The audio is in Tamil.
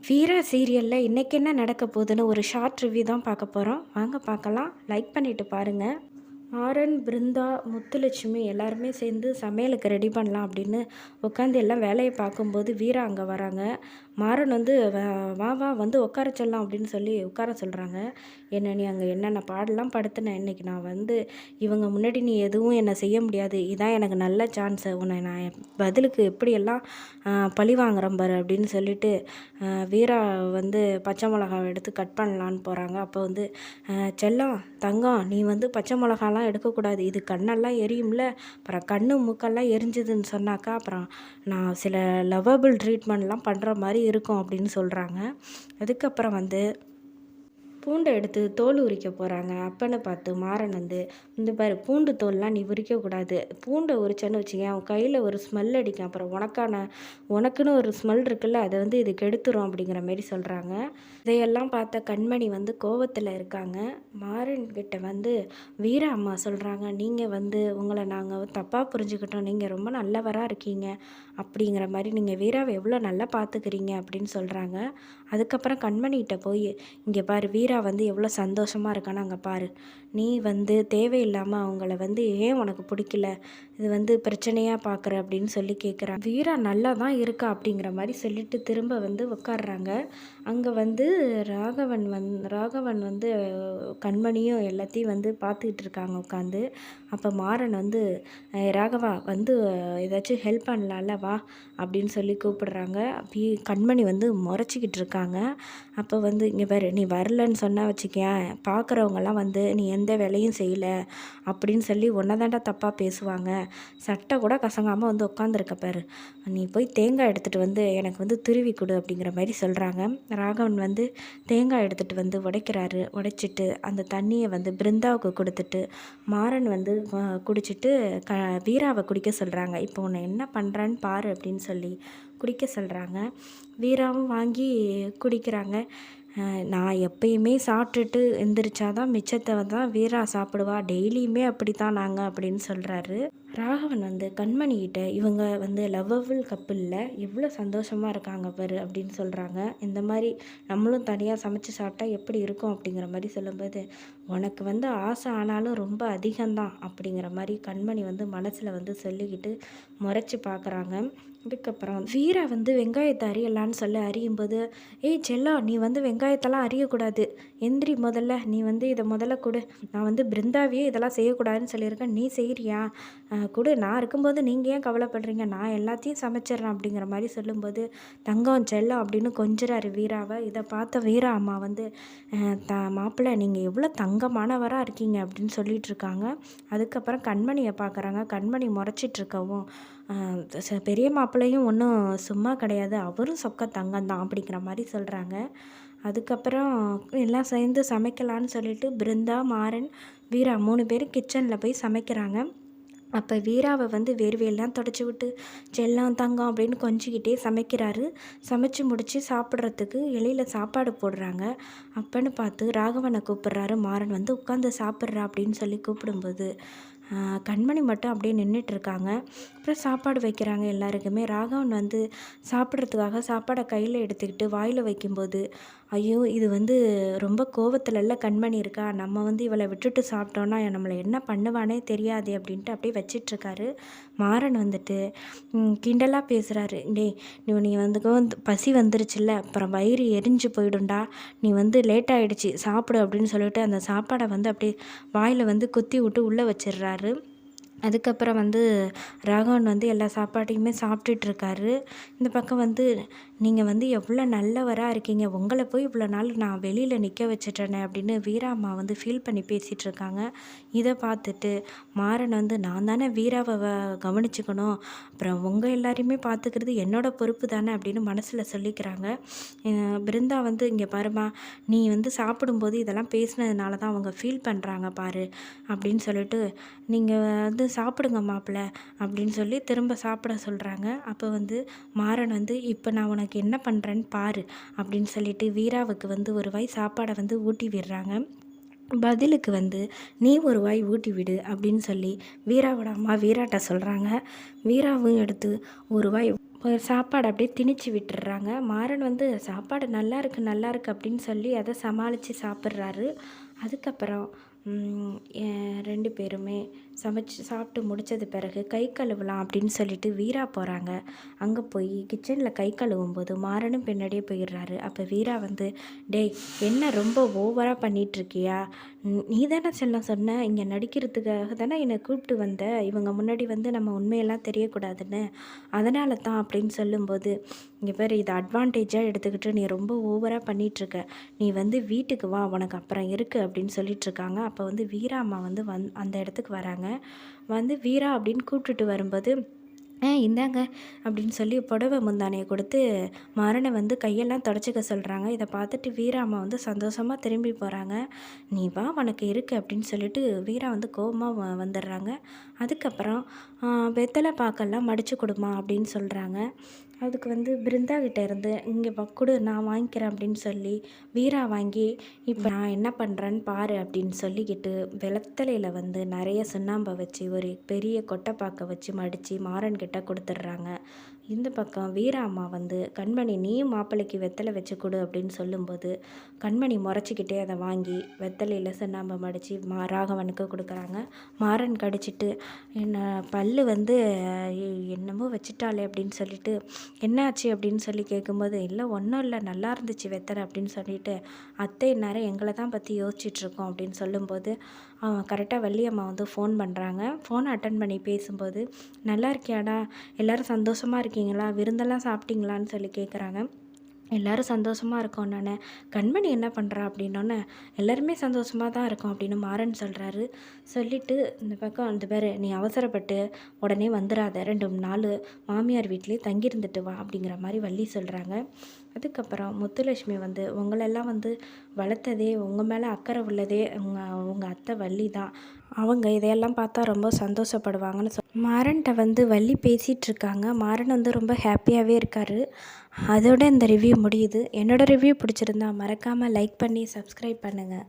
வீரா சீரியலில் இன்றைக்கி என்ன நடக்க போகுதுன்னு ஒரு ஷார்ட் ரிவ்யூ தான் பார்க்க போகிறோம். வாங்க பார்க்கலாம். லைக் பண்ணிவிட்டு பாருங்கள். ஆரன், பிருந்தா, முத்துலட்சுமி எல்லாருமே சேர்ந்து சமையலுக்கு ரெடி பண்ணலாம் அப்படின்னு உட்காந்து எல்லாம் வேலையை பார்க்கும்போது வீரா அங்கே வராங்க. மாறன் வந்து வா வா வந்து உட்கார சொல்லலாம் அப்படின்னு சொல்லி உட்கார சொல்கிறாங்க. என்ன நீ அங்கே என்னென்ன பாடலாம் படுத்தினேன், இன்றைக்கி நான் வந்து இவங்க முன்னாடி நீ எதுவும் என்னை செய்ய முடியாது, இதான் எனக்கு நல்ல சான்ஸு, உன்னை நான் பதிலுக்கு எப்படியெல்லாம் பழி வாங்குறேன் பாரு அப்படின்னு சொல்லிட்டு வீரா வந்து பச்சை மிளகாவை எடுத்து கட் பண்ணலான்னு போகிறாங்க. அப்போ வந்து செல்லம் தங்கம், நீ வந்து பச்சை மிளகாலாம் எடுக்கக்கூடாது, இது கண்ணெல்லாம் எரியும்ல, அப்புறம் கண்ணு மூக்கெல்லாம் எரிஞ்சுதுன்னு சொன்னாக்கா அப்புறம் நான் சில லவ்வபிள் ட்ரீட்மெண்ட்லாம் பண்ணுற மாதிரி இருக்கும் அப்படின்னு சொல்கிறாங்க. அதுக்கப்புறம் வந்து பூண்டை எடுத்து தோல் உரிக்க போகிறாங்க. அப்பன்னு பார்த்து மாறன் வந்து இந்த பாரு, பூண்டு தோல்லாம் நீ உரிக்கக்கூடாது, பூண்டை உரிச்சேன்னு வச்சுக்கேன் உன் கையில் ஒரு ஸ்மெல் அடிக்கும், அப்புறம் உனக்குன்னு ஒரு ஸ்மெல் இருக்குல்ல, அதை வந்து இது கெடுத்துரும் அப்படிங்கிற மாரி சொல்கிறாங்க. இதையெல்லாம் பார்த்த கண்மணி வந்து கோவத்தில் இருக்காங்க. மாறன்கிட்ட வந்து வீரா அம்மா சொல்கிறாங்க, நீங்கள் வந்து உங்களை நாங்கள் தப்பாக புரிஞ்சுக்கிட்டோம், நீங்கள் ரொம்ப நல்லவராக இருக்கீங்க அப்படிங்கிற மாதிரி, நீங்கள் வீராவை எவ்வளோ நல்லா பார்த்துக்கிறீங்க அப்படின்னு சொல்கிறாங்க. அதுக்கப்புறம் கண்மணிகிட்ட போய் இங்கே பாரு, வீரா வந்து எவ்வளோ சந்தோஷமாக இருக்கான்னு அங்கே பாரு, நீ வந்து தேவையில்லாமல் அவங்கள வந்து ஏன் உனக்கு பிடிக்கல, இது வந்து பிரச்சனையாக பார்க்குற அப்படின்னு சொல்லி கேட்குறான். வீரா நல்லா தான் இருக்கா அப்படிங்கிற மாதிரி சொல்லிட்டு திரும்ப வந்து உட்காடுறாங்க. அங்கே வந்து ராகவன் வந்து கண்மணியும் எல்லாத்தையும் வந்து பார்த்துக்கிட்டு இருக்காங்க உட்காந்து. அப்போ மாறன் வந்து ராகவா வந்து ஏதாச்சும் ஹெல்ப் பண்ணலாம்ல வா அப்படின்னு சொல்லி கூப்பிடுறாங்க. அப்படி கண்மணி வந்து முறைச்சிக்கிட்டு இருக்காங்க. அப்போ வந்து இங்கே பாரு, நீ வரலன்னு சொன்னால் வச்சுக்கேன், பார்க்குறவங்கலாம் வந்து நீ எந்த வேலையும் செய்யலை அப்படின்னு சொல்லி ஒன்றை தாண்டா தப்பாக பேசுவாங்க, சட்டை கூட கசங்காமல் வந்து உட்காந்துருக்க பாரு, நீ போய் தேங்காய் எடுத்துகிட்டு வந்து எனக்கு வந்து துருவி கொடு அப்படிங்கிற மாதிரி சொல்கிறாங்க. ராகவன் வந்து தேங்காய் எடுத்துகிட்டு வந்து உடைச்சிட்டு அந்த தண்ணியை வந்து பிருந்தாவுக்கு கொடுத்துட்டு மாறன் வந்து குடிச்சிட்டு வீராவை குடிக்க சொல்கிறாங்க. இப்போ உன்னை என்ன பண்ணுறேன்னு பாரு அப்படின்னு சொல்லி குடிக்க சொல்கிறாங்க. வீராவும் வாங்கி குடிக்கிறாங்க. நான் எப்பயுமே சாப்பிட்டுட்டு எந்திரிச்சாதான் மிச்சத்தை தான் வீரா சாப்பிடுவா, டெய்லியுமே அப்படி தான் நாங்கள் அப்படின்னு சொல்கிறாரு. ராகவன் வந்து கண்மணிக்கிட்ட இவங்க வந்து லவ்வபிள் கப்பிளில் எவ்வளோ சந்தோஷமாக இருக்காங்க பாரு அப்படின்னு சொல்கிறாங்க. இந்த மாதிரி நம்மளும் தனியாக சமைச்சு சாப்பிட்டா எப்படி இருக்கும் அப்படிங்கிற மாதிரி சொல்லும்போது, உனக்கு வந்து ஆசை ஆனாலும் ரொம்ப அதிகம்தான் அப்படிங்கிற மாதிரி கண்மணி வந்து மனசில் வந்து சொல்லிக்கிட்டு முறைச்சி பார்க்குறாங்க. இதுக்கப்புறம் வீரா வந்து வெங்காயத்தை அறியலான்னு சொல்லி அறியும்போது, ஏய் செல்லா, நீ வந்து வெங்காயத்தெல்லாம் அறியக்கூடாது, எந்திரி முதல்ல, நீ வந்து இதை முதல்ல கொடு, நான் வந்து பிருந்தாவையே இதெல்லாம் செய்யக்கூடாதுன்னு சொல்லியிருக்கேன், நீ செய்கிறியா கொடு, நான் இருக்கும்போது நீங்கள் ஏன் கவலைப்படுறீங்க, நான் எல்லாத்தையும் சமைச்சிட்றேன் அப்படிங்கிற மாதிரி சொல்லும்போது, தங்கம் செல்லம் அப்படின்னு கொஞ்சிறாரு வீராவை. இதை பார்த்த வீரா அம்மா வந்து மாப்பிள்ளை நீங்கள் எவ்வளோ தங்கமானவராக இருக்கீங்க அப்படின்னு சொல்லிட்டு இருக்காங்க. அதுக்கப்புறம் கண்மணியை பார்க்குறாங்க. கண்மணி முறைச்சிட்ருக்கவும் பெரிய மாப்பிள்ளையும் ஒன்றும் சும்மா கிடையாது, அவரும் சொக்க தங்கம்தான் அப்படிங்கிற மாதிரி சொல்கிறாங்க. அதுக்கப்புறம் எல்லாம் சேர்ந்து சமைக்கலான்னு சொல்லிட்டு பிருந்தா, மாறன், வீரா 3 பேரும் கிச்சனில் போய் சமைக்கிறாங்க. அப்போ வீராவை வந்து வேர்வையெல்லாம் தொடச்சி விட்டு செல்லம் தங்கம் அப்படின்னு கொஞ்சிக்கிட்டே சமைக்கிறாரு. சமைச்சு முடித்து சாப்பிட்றதுக்கு இலையில் சாப்பாடு போடுறாங்க. அப்பன்னு பார்த்து ராகவனை கூப்பிட்றாரு. மாறன் வந்து உட்காந்து சாப்பிட்றா அப்படின்னு சொல்லி கூப்பிடும்போது கண்மணி மட்டும் அப்படியே நின்றுட்டுருக்காங்க. அப்புறம் சாப்பாடு வைக்கிறாங்க எல்லாருக்குமே. ராகவன் வந்து சாப்பிட்றதுக்காக சாப்பாடை கையில் எடுத்துக்கிட்டு வாயில் வைக்கும்போது, ஐயோ இது வந்து ரொம்ப கோவத்துலல்ல கண்மணி இருக்கா, நம்ம வந்து இவளை விட்டுட்டு சாப்பிட்டோன்னா நம்மளை என்ன பண்ணுவானே தெரியாது அப்படின்ட்டு அப்படியே வச்சிட்ருக்காரு. மாறன் வந்துட்டு கிண்டலாக பேசுகிறாரு, டேய் நீ வந்து பசி வந்துருச்சுல்ல, அப்புறம் வயிறு எரிஞ்சு போயிடும்டா, நீ வந்து லேட் ஆகிடுச்சி சாப்பிடு அப்படின்னு சொல்லிட்டு அந்த சாப்பாடை வந்து அப்படியே வாயில் வந்து குத்தி விட்டு உள்ளே வச்சிடுறாரு. அதுக்கப்புறம் வந்து ராகவன் வந்து எல்லா சாப்பாட்டையுமே சாப்பிட்டுட்ருக்காரு. இந்த பக்கம் வந்து நீங்கள் வந்து எவ்வளோ நல்லவராக இருக்கீங்க, உங்களை போய் இவ்வளோ நாள் நான் வெளியில் நிற்க வச்சுட்டேனே அப்படின்னு வீராம்மா வந்து ஃபீல் பண்ணி பேசிகிட்ருக்காங்க. இதை பார்த்துட்டு மாறன் வந்து நான் தானே வீராவை கவனிச்சுக்கணும், அப்புறம் உங்கள் எல்லாரையுமே பார்த்துக்கிறது என்னோடய பொறுப்பு தானே அப்படின்னு மனசில் சொல்லிக்கிறாங்க. பிருந்தா வந்து இங்கே பாருமா, நீ வந்து சாப்பிடும்போது இதெல்லாம் பேசினதுனால தான் அவங்க ஃபீல் பண்ணுறாங்க பாரு அப்படின்னு சொல்லிட்டு, நீங்கள் வந்து சாப்பிடுங்க மாப்பிள்ளை அப்படின்னு சொல்லி திரும்ப சாப்பிட சொல்கிறாங்க. அப்போ வந்து மாறன் வந்து இப்போ நான் உனக்கு என்ன பண்ணுறேன்னு பாரு அப்படின்னு சொல்லிட்டு வீராவுக்கு வந்து ஒரு வாய் சாப்பாடை வந்து ஊட்டி விடுறாங்க. பதிலுக்கு வந்து நீ ஒரு வாய் ஊட்டி விடு அப்படின்னு சொல்லி வீராவோட அம்மா வீராட்ட சொல்கிறாங்க. வீராவும் எடுத்து ஒரு வாய் ஒரு சாப்பாடு அப்படியே திணிச்சு விட்டுர்றாங்க. மாறன் வந்து சாப்பாடு நல்லாயிருக்கு நல்லாயிருக்கு அப்படின்னு சொல்லி அதை சமாளித்து சாப்பிட்றாரு. அதுக்கப்புறம் 2 பேருமே சாப்பிட்டு முடித்தது பிறகு கை கழுவலாம் அப்படின்னு சொல்லிட்டு வீரா போகிறாங்க. அங்கே போய் கிச்சனில் கை கழுவும்போது மாறனும் பின்னாடியே போயிடுறாரு. அப்போ வீரா வந்து, டேய் என்ன ரொம்ப ஓவராக பண்ணிகிட்ருக்கியா? நீ தானே சொன்ன இங்கே நடிக்கிறதுக்காக தானே என்னை கூப்பிட்டு வந்த, இவங்க முன்னாடி வந்து நம்ம உண்மையெல்லாம் தெரியக்கூடாதுன்னு, அதனால தான் அப்படின்னு சொல்லும்போது, இங்கே பேர் இதை அட்வான்டேஜாக எடுத்துக்கிட்டு நீ ரொம்ப ஓவராக பண்ணிகிட்ருக்க, நீ வந்து வீட்டுக்கு வா உனக்கு அப்புறம் இருக்குது அப்படின்னு சொல்லிகிட்ருக்காங்க. அப்போ வந்து வீரா அம்மா வந்து அந்த இடத்துக்கு வராங்க. வந்து வீரா அப்படின்னு கூப்பிட்டுட்டு வரும்போது, இந்தாங்க அப்படின்னு சொல்லி புடவை முந்தானையை கொடுத்து மாறனை வந்து கையெல்லாம் தொடச்சிக்க சொல்கிறாங்க. இதை பார்த்துட்டு வீரா அம்மா வந்து சந்தோஷமாக திரும்பி போகிறாங்க. நீ வா உனக்கு இருக்குது அப்படின்னு சொல்லிட்டு வீரா வந்து கோபமாக வந்துடுறாங்க. அதுக்கப்புறம் வெத்தலை பாக்கெல்லாம் மடித்து கொடுமா அப்படின்னு சொல்கிறாங்க. அதுக்கு வந்து பிருந்தா கிட்டே இருந்து இங்கே கொடு நான் வாங்கிக்கிறேன் அப்படின்னு சொல்லி வீரா வாங்கி, இப்போ நான் என்ன பண்ணுறேன்னு பாரு அப்படின்னு சொல்லிக்கிட்டு வெத்தலையில் வந்து நிறைய சுண்ணாம்பை வச்சு ஒரு பெரிய கொட்டைப்பாக்கை வச்சு மடித்து மாறன்கிட்ட கொடுத்துட்றாங்க. இந்த பக்கம் வீரா அம்மா வந்து, கண்மணி நீயும் மாப்பிள்ளைக்கு வெத்தலை வச்சு கொடு அப்படின்னு சொல்லும்போது கண்மணி முறைச்சிக்கிட்டே அதை வாங்கி வெத்தலையில் சுண்ணாம்பை மடித்து ராகவனுக்கு கொடுக்குறாங்க. மாறன் கடிச்சிட்டு, என்ன பல்லு வந்து என்னமோ வச்சுட்டாளே அப்படின்னு சொல்லிட்டு, என்னாச்சு அப்படின்னு சொல்லி கேட்கும்போது, இல்லை ஒன்றும் இல்லை நல்லா இருந்துச்சு வெத்தலை அப்படின்னு சொல்லிட்டு, அத்தை இந்நேரம் எங்களை தான் பற்றி யோசிச்சுட்ருக்கோம் அப்படின்னு சொல்லும்போது, அவன் கரெக்டாக வள்ளியம்மா வந்து ஃபோன் பண்ணுறாங்க. ஃபோன் அட்டன் பண்ணி பேசும்போது, நல்லா இருக்கியாடா, எல்லோரும் சந்தோஷமாக இருக்கீங்களா, விருந்தெல்லாம் சாப்பிட்டீங்களான்னு சொல்லி கேட்குறாங்க. எல்லோரும் சந்தோஷமாக இருக்கோம். நான் கண்மணி என்ன பண்ணுறா அப்படின்னோன்னே, எல்லாருமே சந்தோஷமாக தான் இருக்கோம் அப்படின்னு மாறன் சொல்கிறாரு. சொல்லிவிட்டு இந்த பக்கம் அந்த பேர் நீ அவசரப்பட்டு உடனே வந்துடாத, 2 நாள் மாமியார் வீட்லேயே தங்கியிருந்துட்டு வா அப்படிங்கிற மாதிரி வள்ளி சொல்கிறாங்க. அதுக்கப்புறம் முத்துலட்சுமி வந்து, உங்களெல்லாம் வந்து வளர்த்ததே உங்கள் மேலே அக்கறை உள்ளதே உங்கள் அத்தை வள்ளி தான், அவங்க இதையெல்லாம் பார்த்தா ரொம்ப சந்தோஷப்படுவாங்கன்னு மாறன்கிட்ட வந்து வள்ளி பேசிகிட்ருக்காங்க. மாறன் வந்து ரொம்ப ஹாப்பியாகவே இருக்கார். அதோட இந்த ரிவ்யூ முடியுது. என்னோடய ரிவ்யூ பிடிச்சிருந்தா மறக்காமல் லைக் பண்ணி சப்ஸ்கிரைப் பண்ணுங்கள்.